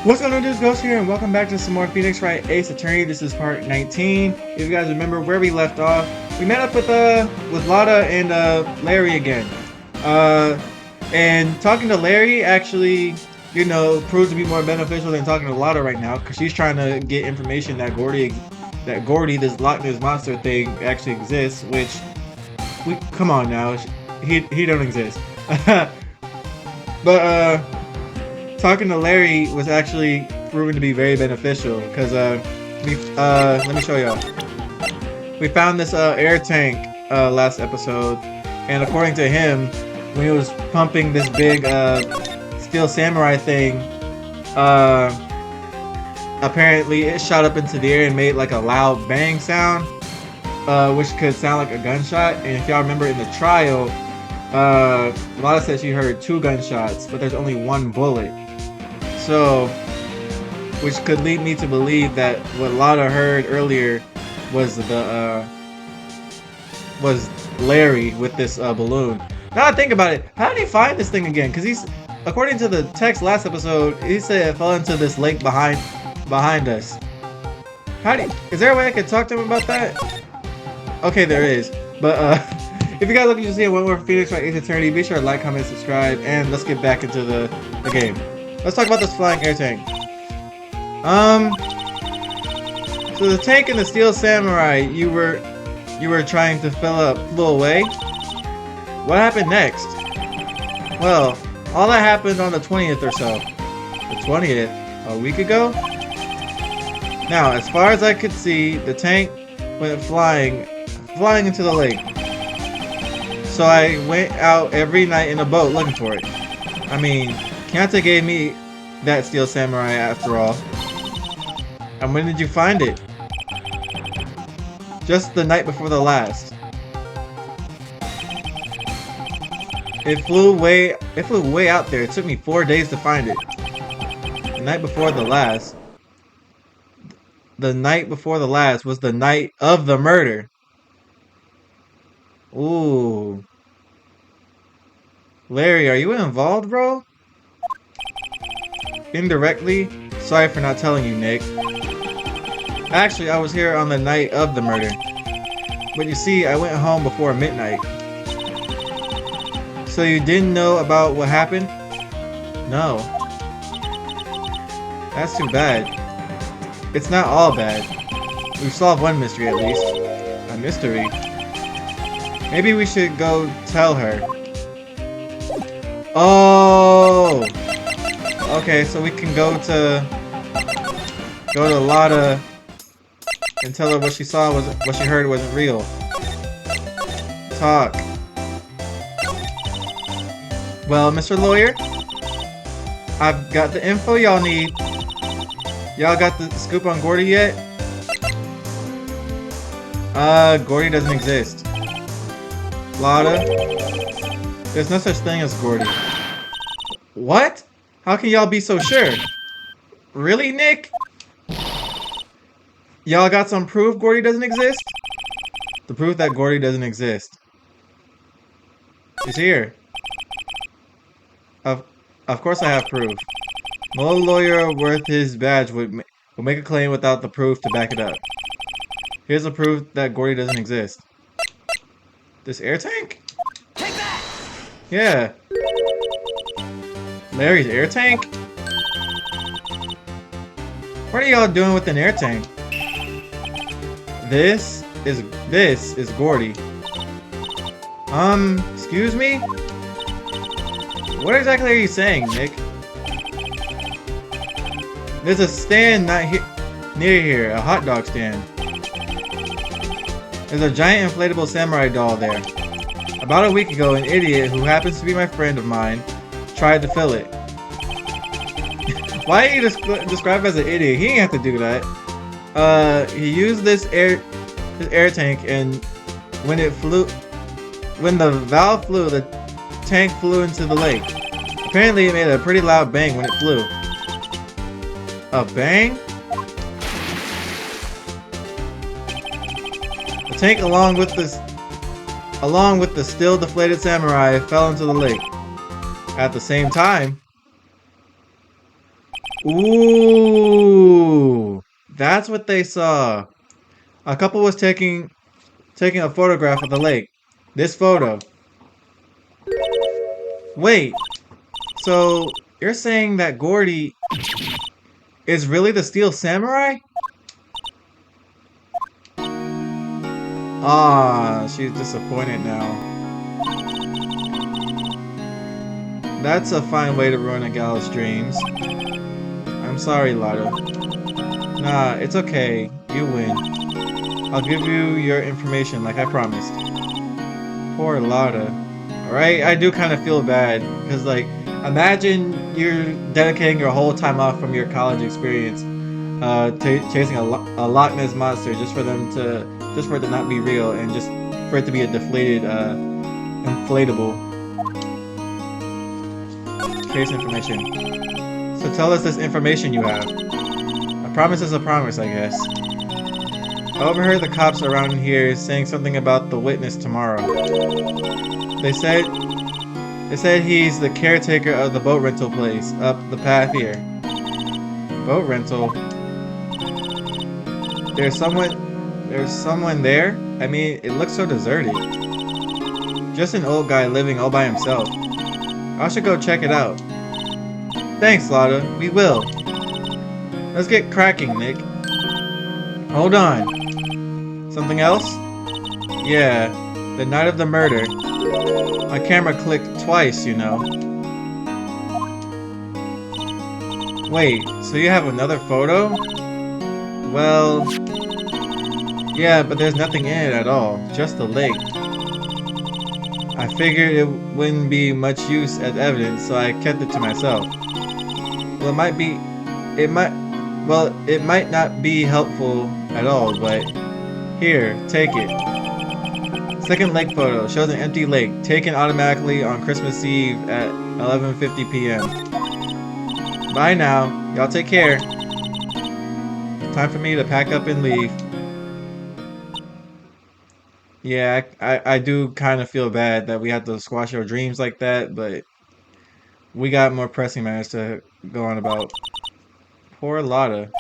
What's going on, dudes? Ghxst here, and welcome back to some more Phoenix Wright Ace Attorney. This is part 19. If you guys remember where we left off, we met up with Lada and Larry again. And talking to Larry actually, proves to be more beneficial than talking to Lada right now, because she's trying to get information that Gordy, this Loch Ness monster thing, actually exists. Which, come on now, he don't exist. But talking to Larry was actually proven to be very beneficial because let me show y'all. We found this air tank last episode, and according to him, when he was pumping this big steel samurai thing, apparently it shot up into the air and made like a loud bang sound, which could sound like a gunshot. And if y'all remember in the trial, Lada said she heard 2 gunshots, but there's only 1 bullet. So, which could lead me to believe that what Lada heard earlier was was Larry with this balloon. Now I think about it, how did he find this thing again? Because according to the text last episode, he said it fell into this lake behind us. Is there a way I could talk to him about that? Okay, there is. But if you guys looking to see one more Phoenix Wright Ace Attorney, be sure to like, comment, subscribe, and let's get back into the game. Let's talk about this flying air tank. So the tank and the steel samurai you were trying to flew away. What happened next? Well, all that happened on the 20th or so. The 20th? A week ago? Now, as far as I could see, the tank went flying into the lake. So I went out every night in a boat looking for it. I mean, Kanta gave me that steel samurai after all. And when did you find it? Just the night before the last. It flew way out there. It took me 4 days to find it. The night before the last. The night before the last was the night of the murder. Ooh. Larry, are you involved, bro? Indirectly? Sorry for not telling you, Nick. Actually, I was here on the night of the murder. But you see, I went home before midnight. So you didn't know about what happened? No. That's too bad. It's not all bad. We've solved one mystery at least. A mystery? Maybe we should go tell her. Oh! Okay, so we can go to Lada and tell her what she heard wasn't real. Talk. Well, Mr. Lawyer, I've got the info y'all need. Y'all got the scoop on Gordy yet? Gordy doesn't exist. Lada, there's no such thing as Gordy. What? How can y'all be so sure? Really, Nick? Y'all got some proof Gordy doesn't exist? The proof that Gordy doesn't exist is here. Of course I have proof. No lawyer worth his badge would make a claim without the proof to back it up. Here's the proof that Gordy doesn't exist. This air tank? Take that! Yeah. Larry's air tank? What are y'all doing with an air tank? This is Gordy. Excuse me? What exactly are you saying, Nick? There's a stand near here, a hot dog stand. There's a giant inflatable samurai doll there. About a week ago, an idiot who happens to be my friend of mine tried to fill it. Why are you described as an idiot? He didn't have to do that. He used this air tank, and when the valve flew, the tank flew into the lake. Apparently, it made a pretty loud bang when it flew. A bang? The tank, along with the still deflated samurai, fell into the lake. At the same time, Ooh, that's what they saw. A couple was taking a photograph of the lake. This photo. Wait, so you're saying that Gordy is really the Steel Samurai? Ah, she's disappointed now. That's a fine way to ruin a gal's dreams. I'm sorry, Lotto. Nah, it's okay. You win. I'll give you your information like I promised. Poor Lotta. Alright, I do kind of feel bad. Because, like, imagine you're dedicating your whole time off from your college experience chasing a Loch Ness monster just for it to not be real and just for it to be a deflated, inflatable. Case information. So tell us this information you have. A promise is a promise, I guess. I overheard the cops around here saying something about the witness tomorrow. They said he's the caretaker of the boat rental place up the path here. Boat rental? There's someone there? I mean, it looks so deserted. Just an old guy living all by himself. I should go check it out. Thanks, Lotta. We will. Let's get cracking, Nick. Hold on. Something else? Yeah, the night of the murder. My camera clicked twice, you know. Wait, so you have another photo? Well... yeah, but there's nothing in it at all. Just the lake. I figured it wouldn't be much use as evidence, so I kept it to myself. Well, it might not be helpful at all, but here, take it. Second lake photo shows an empty lake taken automatically on Christmas Eve at 11:50 p.m. Bye now. Y'all take care. Time for me to pack up and leave. Yeah, I do kind of feel bad that we have to squash our dreams like that, but we got more pressing matters to go on about. Poor Lotta.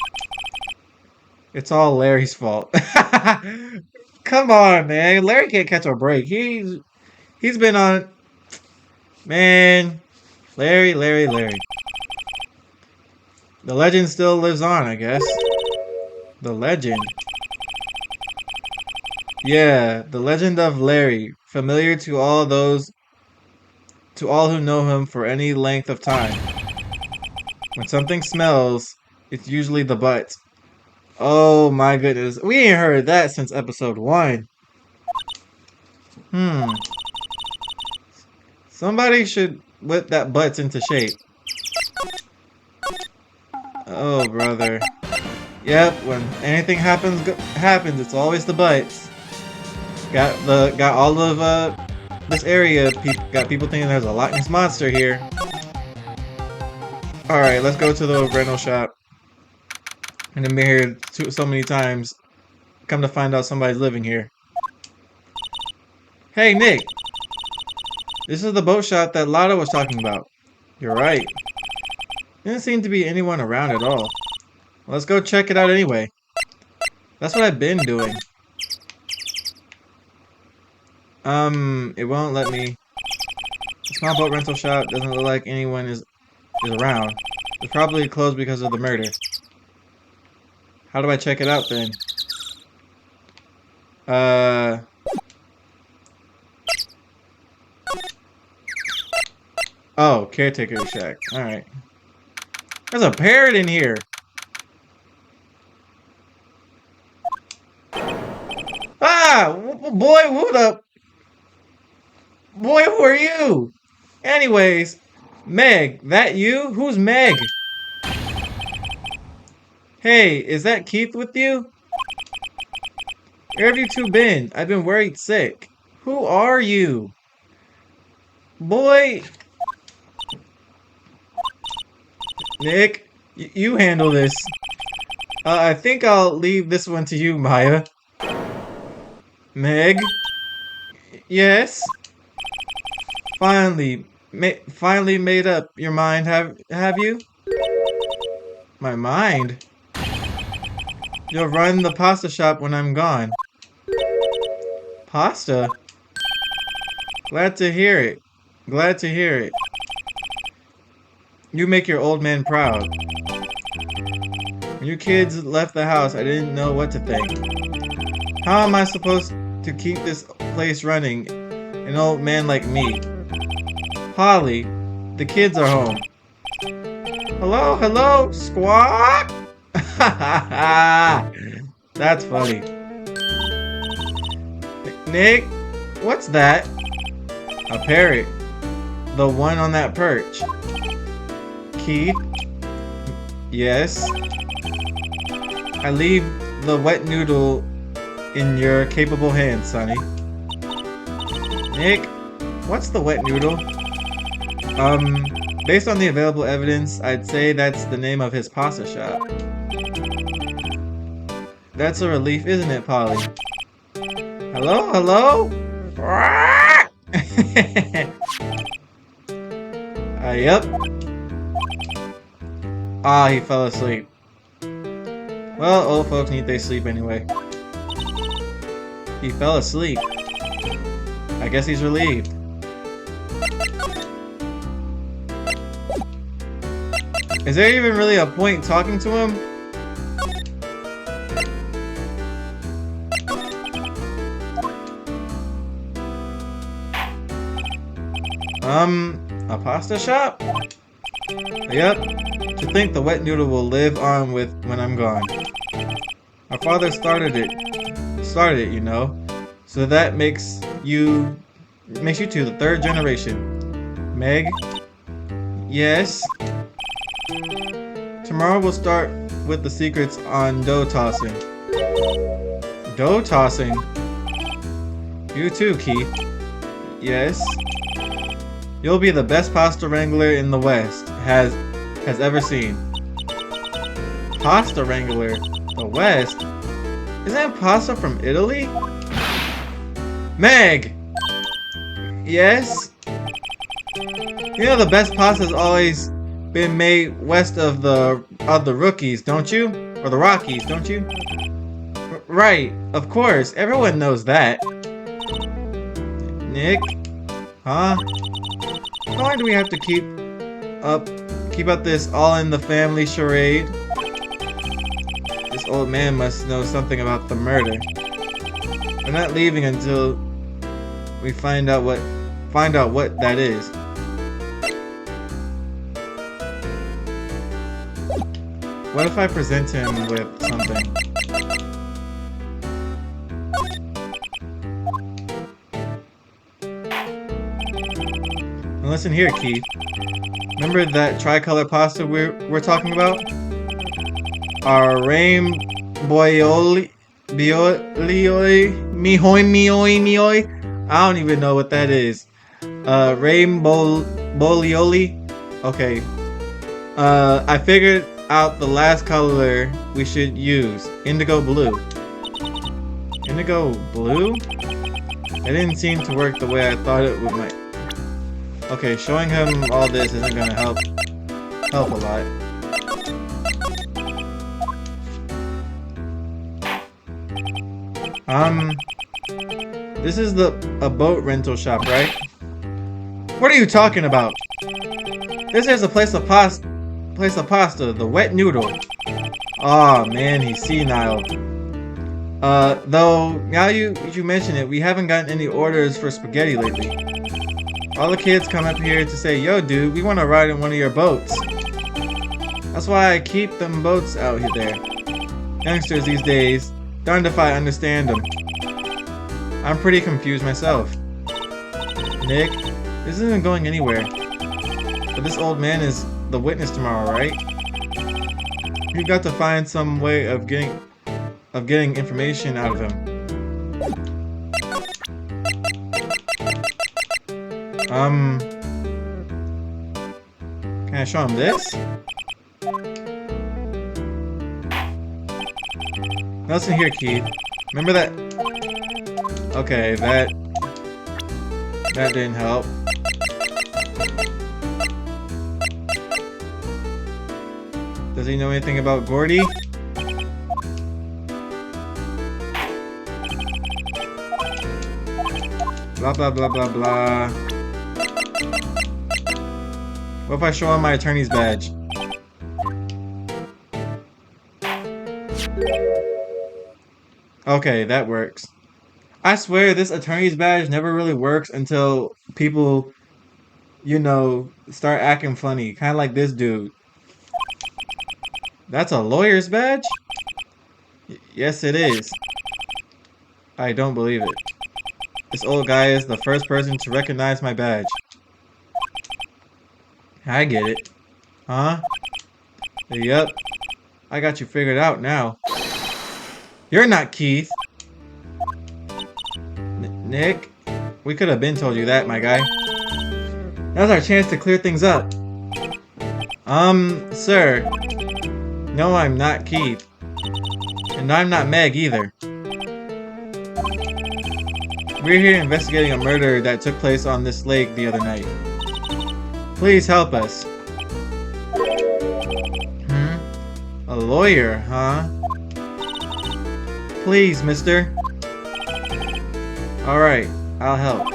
It's all Larry's fault. Come on, man. Larry can't catch a break. He's been on... man. Larry. The legend still lives on, I guess. The legend. Yeah, the legend of Larry, familiar to all who know him for any length of time. When something smells, it's usually the butt. Oh my goodness, we ain't heard that since episode 1. Somebody should whip that butts into shape. Oh brother. Yep, when anything happens, it's always the butts. Got all of this area. Got people thinking there's a Loch Ness monster here. All right, let's go to the rental shop. And I've been here so many times. Come to find out somebody's living here. Hey Nick, this is the boat shop that Lotta was talking about. You're right. Didn't seem to be anyone around at all. Let's go check it out anyway. That's what I've been doing. It won't let me. The small boat rental shop doesn't look like anyone is around. It's probably closed because of the murder. How do I check it out then? Oh, caretaker shack. Alright. There's a parrot in here. Ah! Boy, what up? Boy, who are you? Anyways, Meg, that you? Who's Meg? Hey, is that Keith with you? Where have you two been? I've been worried sick. Who are you? Boy. Nick, you handle this. I think I'll leave this one to you, Maya. Meg? Yes? Finally made up your mind, have you? My mind? You'll run the pasta shop when I'm gone. Pasta? Glad to hear it. Glad to hear it. You make your old man proud. When you kids left the house, I didn't know what to think. How am I supposed to keep this place running? An old man like me. Polly, the kids are home. Hello, hello, squawk! That's funny. Nick, what's that? A parrot. The one on that perch. Keith? Yes? I leave the wet noodle in your capable hands, Sonny. Nick, what's the wet noodle? Based on the available evidence, I'd say that's the name of his pasta shop. That's a relief, isn't it, Polly? Hello, hello? Yep. Ah, he fell asleep. Well, old folks need their sleep anyway. He fell asleep. I guess he's relieved. Is there even really a point talking to him? A pasta shop? Yep. To think the wet noodle will live on with when I'm gone. Our father started it, you know. So that makes you to the third generation. Meg? Yes? Tomorrow we'll start with the secrets on dough tossing. Dough tossing? You too, Keith. Yes? You'll be the best pasta wrangler in the West has ever seen. Pasta wrangler? The West? Isn't pasta from Italy? Meg! Yes? You know the best pasta's always been made west of the Rockies, don't you? Or the Rockies, don't you? Right, of course. Everyone knows that. Nick? Huh? How long do we have to keep up this all in the family charade? This old man must know something about the murder. We're not leaving until we find out what that is. What if I present him with something? Now listen here, Keith. Remember that tricolor pasta we're talking about? Our rainboioli, mioi. I don't even know what that is. Rainbow bolioli. Okay. I figured out the last color we should use. Indigo blue. Indigo blue? It didn't seem to work the way I thought it might. Okay, showing him all this isn't gonna help a lot. This is a boat rental shop, right? What are you talking about? This is a place of pasta, the wet noodle. Aw, man, he's senile. Though, now you mention it, we haven't gotten any orders for spaghetti lately. All the kids come up here to say, yo dude, we want to ride in one of your boats. That's why I keep them boats out there. Youngsters these days, darned if I understand them. I'm pretty confused myself. Nick, this isn't going anywhere. But this old man is the witness tomorrow, right? You've got to find some way of getting information out of him. Can I show him this? Listen here, Keith. Remember that? Okay, that didn't help. Does he know anything about Gordy? Blah blah blah blah blah. What if I show him my attorney's badge? Okay, that works. I swear this attorney's badge never really works until people, you know, start acting funny. Kind of like this dude. That's a lawyer's badge? Yes, it is. I don't believe it. This old guy is the first person to recognize my badge. I get it. Huh? Yep. I got you figured out now. You're not Keith. Nick? We could have been told you that, my guy. Now's our chance to clear things up. Sir. No, I'm not Keith. And I'm not Meg either. We're here investigating a murder that took place on this lake the other night. Please help us. A lawyer, huh? Please, mister. Alright, I'll help.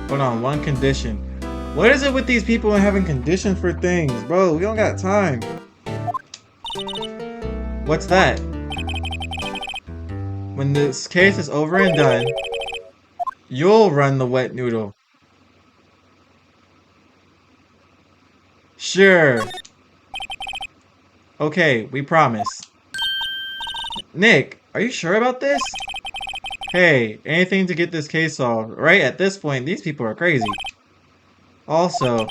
Hold on, one condition. What is it with these people and having conditions for things? Bro, we don't got time. What's that? When this case is over and done, you'll run the wet noodle. Sure. Okay, we promise. Nick, are you sure about this? Hey, anything to get this case solved. Right at this point, these people are crazy. Also,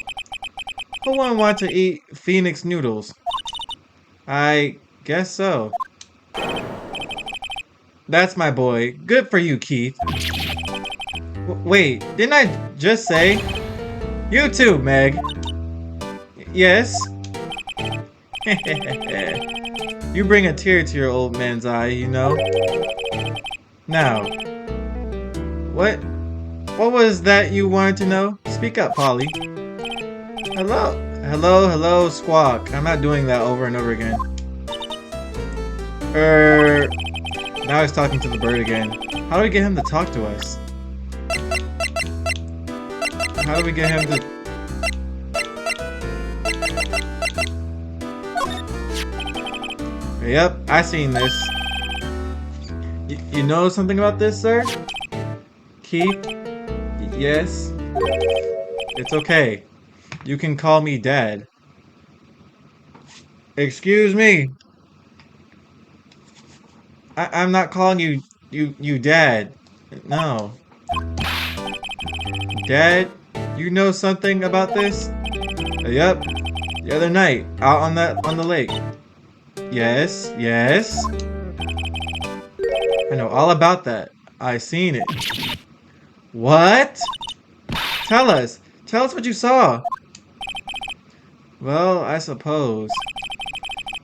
who wouldn't want to eat Phoenix noodles? I guess so. That's my boy. Good for you, Keith. Wait, didn't I just say? You too, Meg. Yes? You bring a tear to your old man's eye, you know? Now, what was that you wanted to know? Speak up, Polly. Hello, Squawk. I'm not doing that over and over again. Now he's talking to the bird again. How do we get him to talk to us? How do we get him to... Yep, I seen this. You know something about this, sir? Keith? Yes? It's okay. You can call me Dad. Excuse me. I'm not calling you Dad. No. Dad, you know something about this? Yep. The other night, out on the lake. Yes. I know all about that. I seen it. What? Tell us what you saw. Well, I suppose,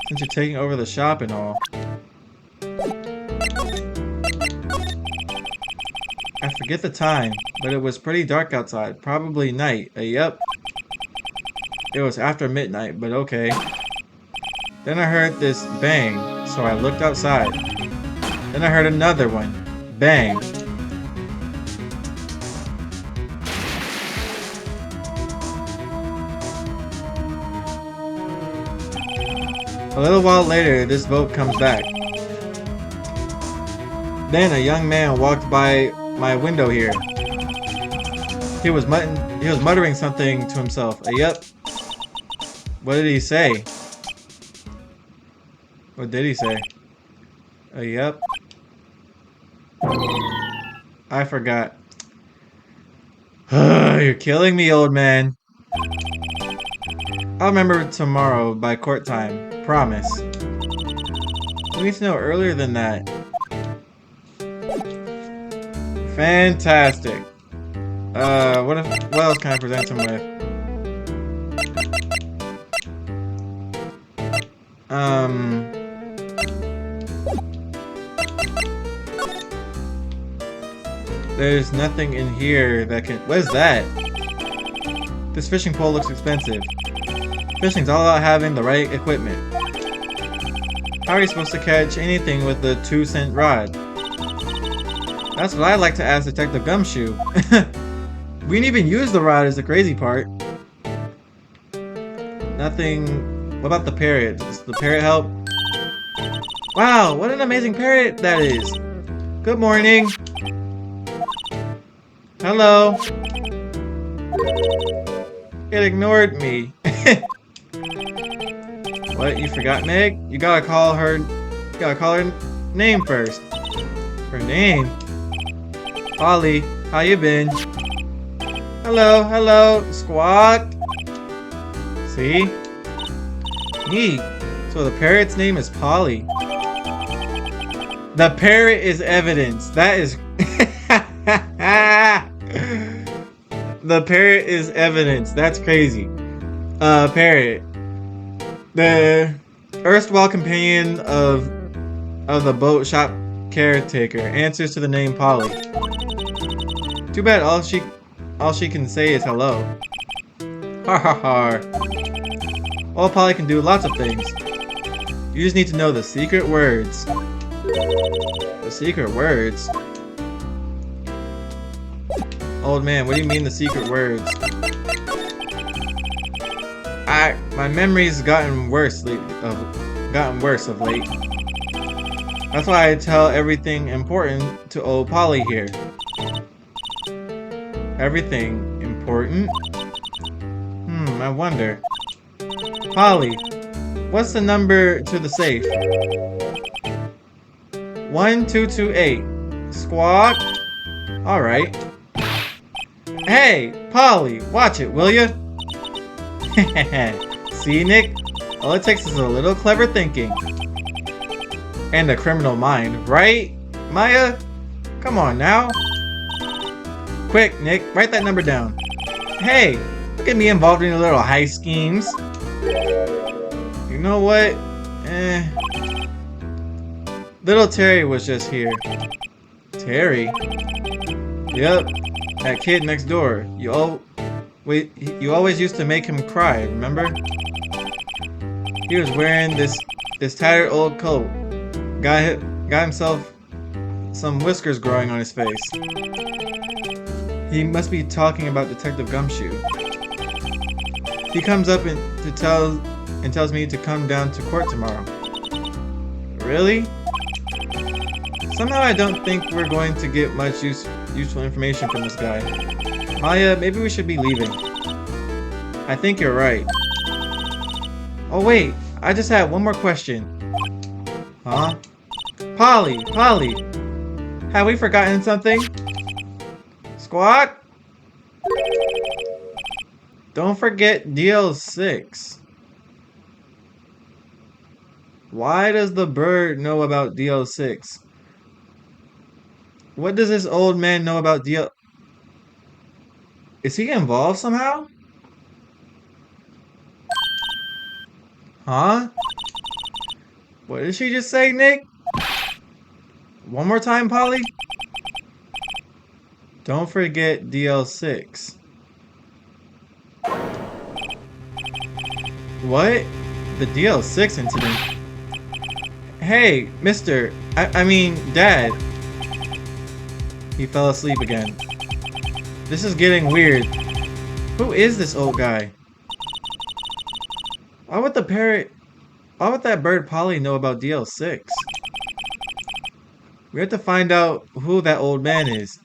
since you're taking over the shop and all. I forget the time, but it was pretty dark outside. Probably night. Yep. It was after midnight, but okay. Then I heard this bang, so I looked outside. Then I heard another one. Bang. A little while later, this boat comes back. Then a young man walked by my window here. He was muttering something to himself. Yep. What did he say? What did he say? Yep. I forgot. You're killing me, old man. I'll remember tomorrow by court time. Promise. We need to know earlier than that. Fantastic. What else can I present him with? There's nothing in here that can... What is that? This fishing pole looks expensive. Fishing's all about having the right equipment. How are you supposed to catch anything with a 2-cent rod? That's what I'd like to ask Detective Gumshoe. We didn't even use the rod is the crazy part. Nothing. What about the parrot? Does the parrot help? Wow, what an amazing parrot that is. Good morning. Hello. It ignored me. What, you forgot Meg? You gotta call her name first. Her name? Polly, how you been? Hello, hello, squawk. See? Neat. So the parrot's name is Polly. The parrot is evidence. That is... The parrot is evidence. That's crazy. Parrot. The erstwhile companion of the boat shop caretaker answers to the name Polly. Too bad all she can say is hello. Har har har. All Polly can do lots of things. You just need to know the secret words. The secret words? Old man, what do you mean the secret words? My memory's gotten worse of late. That's why I tell everything important to old Polly here. Everything important? I wonder. Polly, what's the number to the safe? 1228. Squawk? Alright. Hey, Polly, watch it, will ya? See, Nick? All it takes is a little clever thinking. And a criminal mind, right, Maya? Come on now. Quick, Nick, write that number down. Hey, look at me involved in your little heist schemes. You know what? Little Terry was just here. Terry? Yep, that kid next door. You always used to make him cry, remember? He was wearing this tattered old coat. Got himself some whiskers growing on his face. He must be talking about Detective Gumshoe. He comes up and tells me to come down to court tomorrow. Really? Somehow I don't think we're going to get much useful information from this guy. Maya, maybe we should be leaving. I think you're right. Oh wait, I just had one more question. Huh? Polly! Have we forgotten something? Squawk? Don't forget DL6. Why does the bird know about DL6? What does this old man know about DL... Is he involved somehow? Huh? What did she just say, Nick? One more time, Polly? Don't forget DL6. What? The DL6 incident? Hey, mister. I mean, Dad. He fell asleep again. This is getting weird. Who is this old guy? Why would that bird Polly know about DL6? We have to find out who that old man is.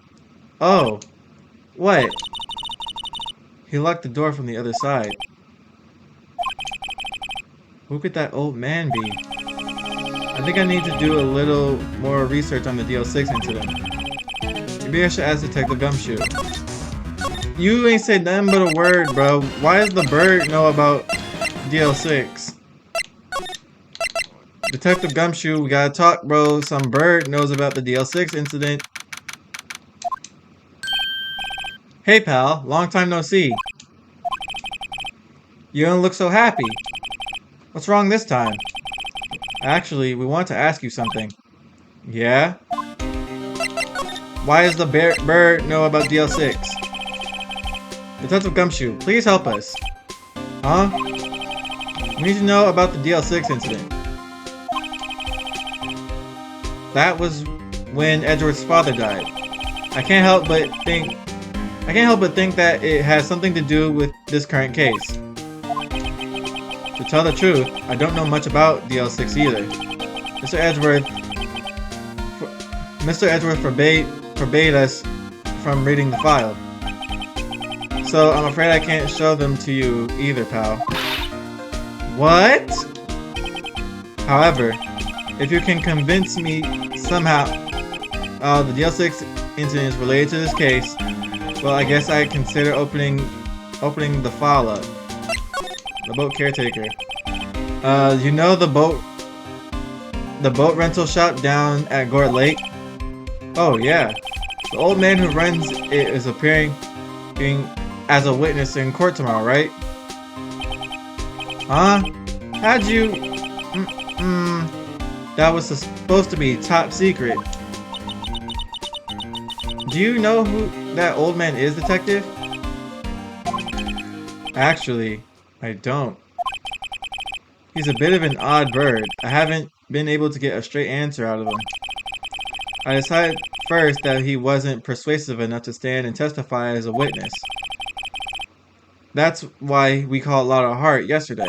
Oh. What? He locked the door from the other side. Who could that old man be? I think I need to do a little more research on the DL6 incident. Maybe I should ask Detective Gumshoe. You ain't said nothing but a word, bro. Why does the bird know about DL6? Detective Gumshoe, we gotta talk, bro. Some bird knows about the DL6 incident. Hey, pal. Long time no see. You don't look so happy. What's wrong this time? Actually, we want to ask you something. Yeah? Why does the bird know about DL6? Detective Gumshoe, please help us. Huh? We need to know about the DL6 incident. That was when Edward's father died. I can't help but think that it has something to do with this current case. To tell the truth, I don't know much about DL6 either. Mr. Edgeworth forbade us from reading the file. So I'm afraid I can't show them to you either, pal. What? However, if you can convince me somehow the DL6 incident is related to this case, well, I guess I consider opening the file up. The boat caretaker. You know the boat rental shop down at Gore Lake? Oh yeah. The old man who runs it is appearing as a witness in court tomorrow, right? Huh? How'd you... That was supposed to be top secret. Do you know who that old man is, detective? Actually, I don't. He's a bit of an odd bird. I haven't been able to get a straight answer out of him. I decided first that he wasn't persuasive enough to stand and testify as a witness. That's why we called Lotta Hart yesterday.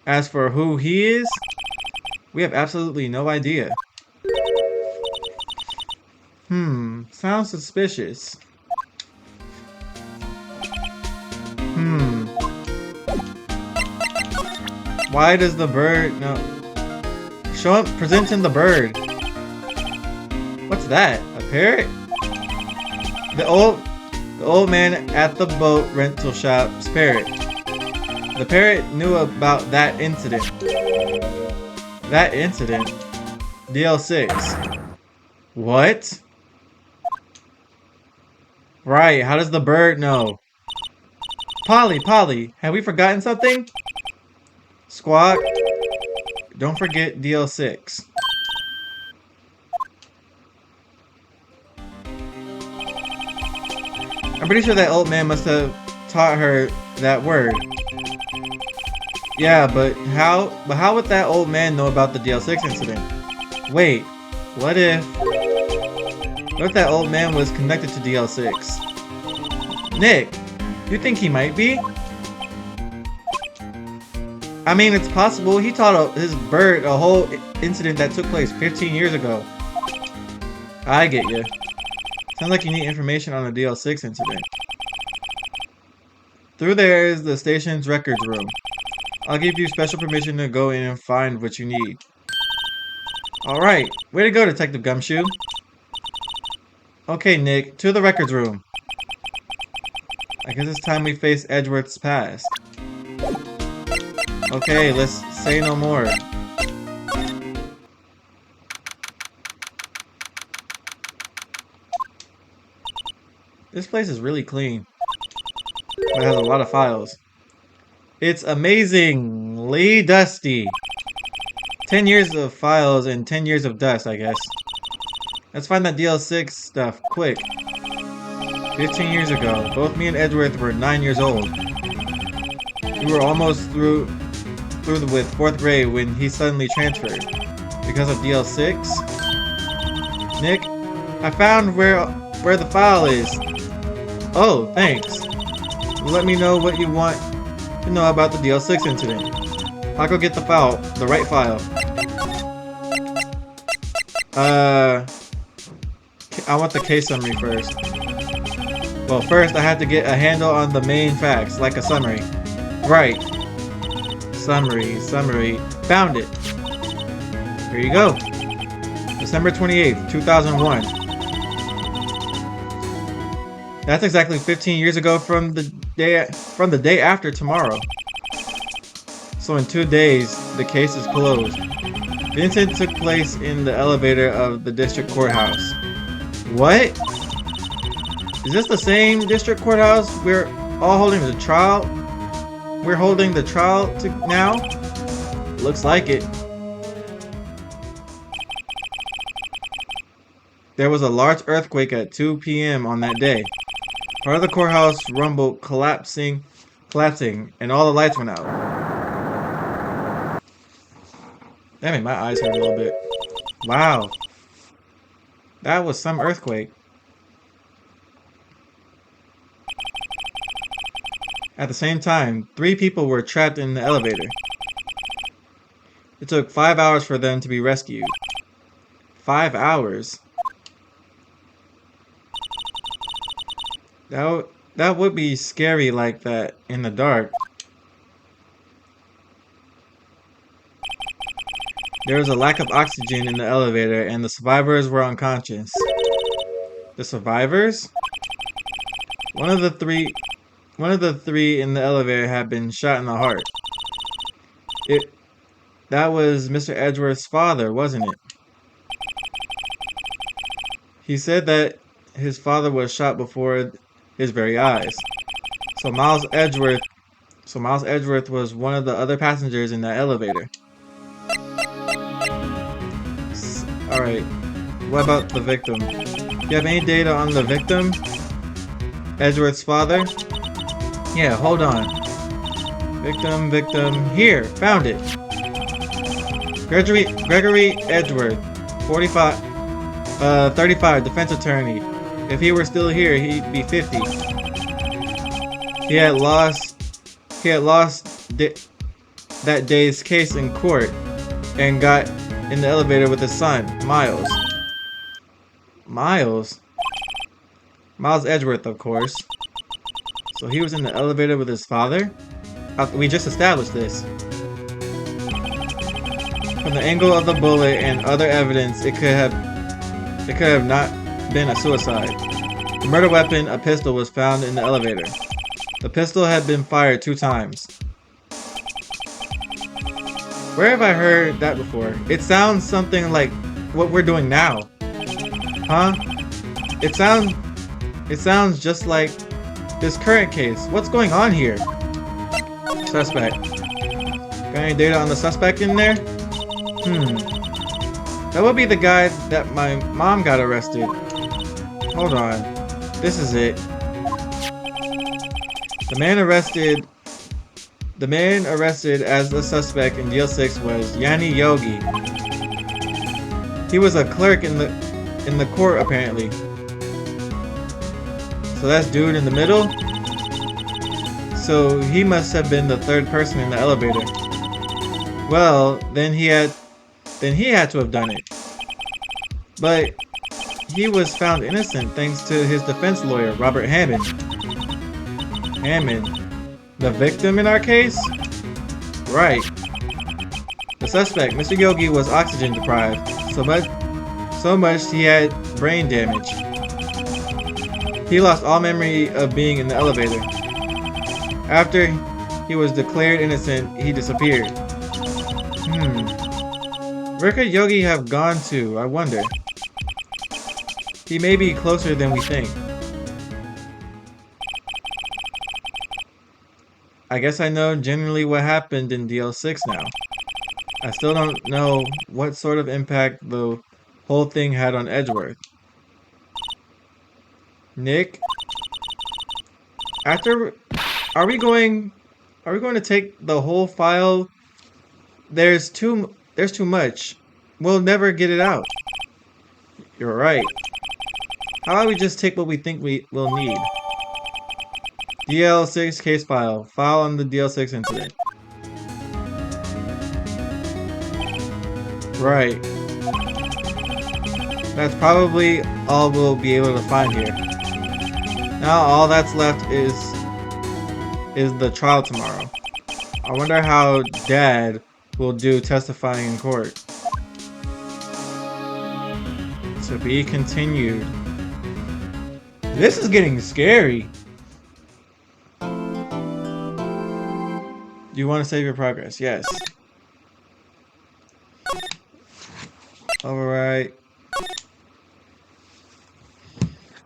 As for who he is, we have absolutely no idea. Sounds suspicious. Why does the bird... No. Show him... Present him the bird. What's that? A parrot? The old man at the boat rental shop's parrot. The parrot knew about that incident. That incident? DL6. What? Right, how does the bird know? Polly, have we forgotten something? Squawk. Don't forget DL6. I'm pretty sure that old man must have taught her that word. Yeah, but how would that old man know about the DL6 incident? Wait, what if that old man was connected to DL6? Nick, you think he might be? I mean, it's possible. He taught his bird a whole incident that took place 15 years ago. I get you. Sounds like you need information on the DL6 incident. Through there is the station's records room. I'll give you special permission to go in and find what you need. Alright, way to go, Detective Gumshoe. Okay, Nick, to the records room. I guess it's time we face Edgeworth's past. Okay, let's say no more. This place is really clean. It has a lot of files. It's amazingly dusty. 10 years of files and 10 years of dust, I guess. Let's find that DL6 stuff, quick. 15 years ago, both me and Edgeworth were 9 years old. We were almost through with 4th grade when he suddenly transferred. Because of DL6? Nick, I found where the file is. Oh, thanks. Let me know what you want to know about the DL6 incident. I'll go get the file, the right file. I want the case summary first. Well, first I have to get a handle on the main facts, like a summary. Right. Summary. Found it. Here you go. December 28th, 2001. That's exactly 15 years ago from the day after tomorrow. So in 2 days, the case is closed. The incident took place in the elevator of the district courthouse. What? Is this the same district courthouse we're all holding the trial? We're holding the trial to now? Looks like it. There was a large earthquake at 2 p.m. on that day. Part of the courthouse rumbled, collapsing, and all the lights went out. That made my eyes hurt a little bit. Wow. That was some earthquake. At the same time, 3 people were trapped in the elevator. It took 5 hours for them to be rescued. 5 hours? That would be scary like that in the dark. There was a lack of oxygen in the elevator and the survivors were unconscious. The survivors? One of the three one of the 3 in the elevator had been shot in the heart. It That was Mr. Edgeworth's father, wasn't it? He said that his father was shot before his very eyes. So Miles Edgeworth was one of the other passengers in that elevator. Alright, what about the victim? Do you have any data on the victim? Edgeworth's father? Yeah, hold on. Victim. Here, found it. Gregory Edgeworth, 35, defense attorney. If he were still here, he'd be 50. He had lost that day's case in court and got in the elevator with his son, Miles. Miles Edgeworth, of course. So he was in the elevator with his father? We just established this. From the angle of the bullet and other evidence, it could have not been a suicide. The murder weapon, a pistol, was found in the elevator. The pistol had been fired 2 times. Where have I heard that before? It sounds something like what we're doing now. Huh? It sounds just like this current case. What's going on here? Suspect. Got any data on the suspect in there? That would be the guy that my mom got arrested. Hold on. This is it. The man arrested as the suspect in Deal 6 was Yanni Yogi. He was a clerk in the court apparently. So that's dude in the middle. So he must have been the 3rd person in the elevator. Well, then he had to have done it. But he was found innocent thanks to his defense lawyer, Robert Hammond. The victim in our case? Right. The suspect, Mr. Yogi, was oxygen deprived. So much he had brain damage. He lost all memory of being in the elevator. After he was declared innocent, he disappeared. Where could Yogi have gone to, I wonder? He may be closer than we think. I guess I know generally what happened in DL6 now. I still don't know what sort of impact the whole thing had on Edgeworth. Nick? Are we going to take the whole file? There's too much. We'll never get it out. You're right. How about we just take what we think we will need? DL6 case file. File on the DL6 incident. Right. That's probably all we'll be able to find here. Now all that's left is the trial tomorrow. I wonder how Dad will do testifying in court. To be continued. This is getting scary. Do you want to save your progress? Yes. Alright.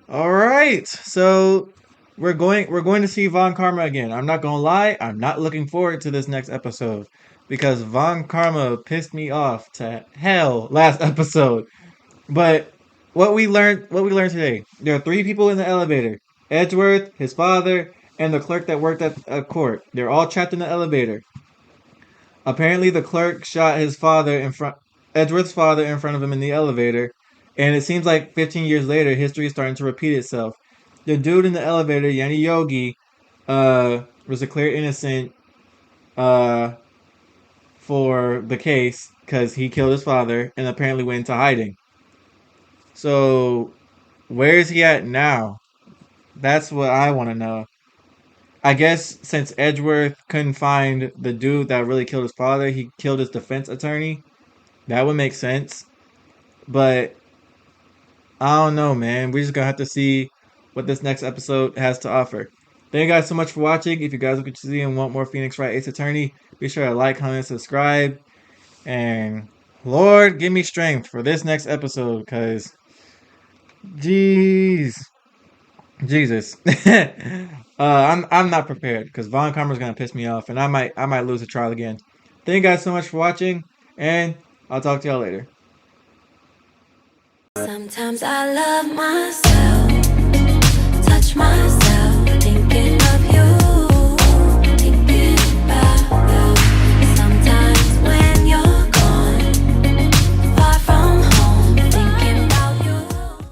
Alright. So we're going to see Von Karma again. I'm not gonna lie, I'm not looking forward to this next episode. Because Von Karma pissed me off to hell last episode. But what we learned today. There are 3 people in the elevator. Edgeworth, his father, and the clerk that worked at a court. They're all trapped in the elevator. Apparently the clerk shot his father in front Edgeworth's father in front of him in the elevator, and it seems like 15 years later, history is starting to repeat itself. The dude in the elevator, Yanni Yogi, was declared innocent uh, for the case because he killed his father and apparently went into hiding. So, where is he at now? That's what I want to know. I guess since Edgeworth couldn't find the dude that really killed his father, he killed his defense attorney. That would make sense. But I don't know, man. We're just gonna have to see what this next episode has to offer. Thank you guys so much for watching. If you guys want to see and want more Phoenix Wright Ace Attorney, be sure to like, comment, subscribe, and Lord, give me strength for this next episode, cause jeez, Jesus, I'm not prepared because Von Karma's gonna piss me off, and I might lose the trial again. Thank you guys so much for watching, and I'll talk to y'all later. Sometimes I love myself.